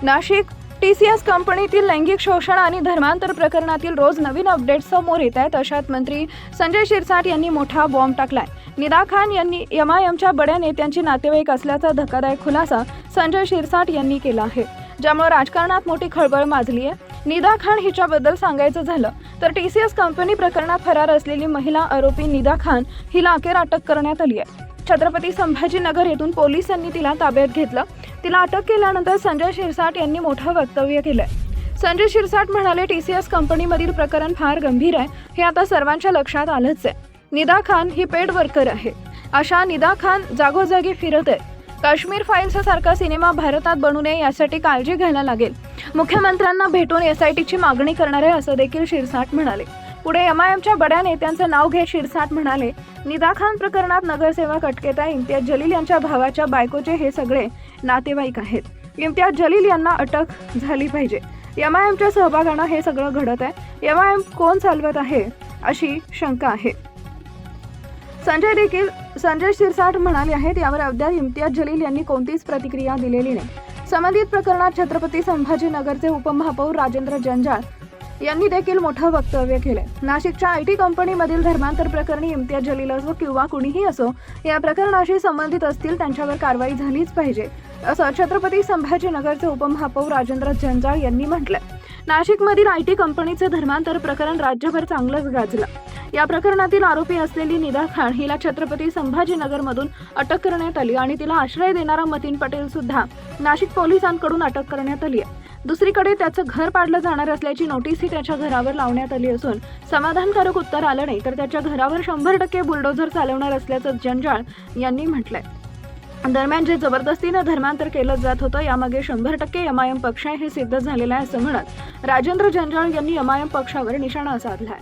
Nashik TCS कंपनीतील लैंगिक शोषण आणि धर्मांतर प्रकरणातील रोज नवीन अपडेट्स समोर येत आहेत। अशात मंत्री संजय शिरसाट यांनी मोठा बॉम्ब टाकलाय। निदा खान यांनी MIMच्या बड्या नेत्यांची नातेवाईक असल्याचा धक्कादायक खुलासा संजय शिरसाट यांनी केला आहे, ज्यामुळे राजकारणात मोठी खळबळ माजली आहे। निदा खान हिच्याबद्दल सांगायचं झालं तर TCS कंपनी प्रकरणात फरार असलेली महिला आरोपी निदा खान हिला अखेर अटक करण्यात आली आहे। छत्रपती संभाजीनगर येथून पोलिसांनी तिला ताब्यात घेतलं। तिला अटक केल्यानंतर संजय शिरसाट यांनी मोठं वक्तव्य केलंय। संजय शिरसाट म्हणाले, TCS कंपनीमधील प्रकरण फार गंभीर आहे, हे आता सर्वांच्या लक्षात आलंच आहे। निदा खान ही पेड वर्कर आहे। अशा निदा खान जागोजागी फिरत आहे। काश्मीर फाईल्स सारखा सिनेमा भारतात बनू नये यासाठी काळजी घ्यायला लागेल। मुख्यमंत्र्यांना भेटून SITची मागणी करणार आहे, असं देखील शिरसाट म्हणाले। पुढे MIMच्या बड्या नेत्यांचं नाव घेत शिरसाट म्हणाले, निदा खान प्रकरणात नगरसेवक अटकेत आहे। इम्तियाज जलील यांच्या भावाच्या बायकोचे हे सगळे नातेवाईक आहेत। इम्तियाज जलील यांना अटक झाली पाहिजे। MIMच्या सहभागानं हे सगळं घडत आहे। MIM कोण चालवत आहे अशी शंका आहे। संजय शिरसाट म्हणाले आहेत, यावर अद्याप इम्तियाज जलील यांनी कोणतीच प्रतिक्रिया दिलेली नाही। संबंधित प्रकरणात छत्रपती संभाजीनगरचे उपमहापौर राजेंद्र जंजाळ यांनी देखील मोठं वक्तव्य केलंय। नाशिकच्या IT कंपनीमधील धर्मांतर प्रकरणी इम्तियाज जलील असो किंवा कुणीही असो, या प्रकरणाशी संबंधित असतील त्यांच्यावर कारवाई झालीच पाहिजे, असं छत्रपती संभाजीनगरचे उपमहापौर राजेंद्र जंजाळ यांनी म्हटलंय। नाशिकमधील IT कंपनीचे धर्मांतर प्रकरण राज्यभर चांगलंच गाजलं। या प्रकरणातील आरोपी असलेली निदा खान हिला छत्रपती संभाजीनगरमधून अटक करण्यात आली आणि तिला आश्रय देणारा मतीन पटेल सुद्धा नाशिक पोलिसांकडून अटक करण्यात आली आहे। दुसरीकडे त्याचं घर पाडलं जाणार असल्याची नोटीसही त्याच्या घरावर लावण्यात आली असून समाधानकारक उत्तर आलं नाही तर त्याच्या घरावर 100% बुलडोझर चालवणार असल्याचं जंजाळ यांनी म्हटलंय। दरम्यान जे जबरदस्तीनं धर्मांतर केलं जात होतं यामागे 100% MIM पक्ष आहे हे सिद्ध झालेलं आहे, असं म्हणत राजेंद्र जंजाळ यांनी MIM पक्षावर निशाणा साधलाय।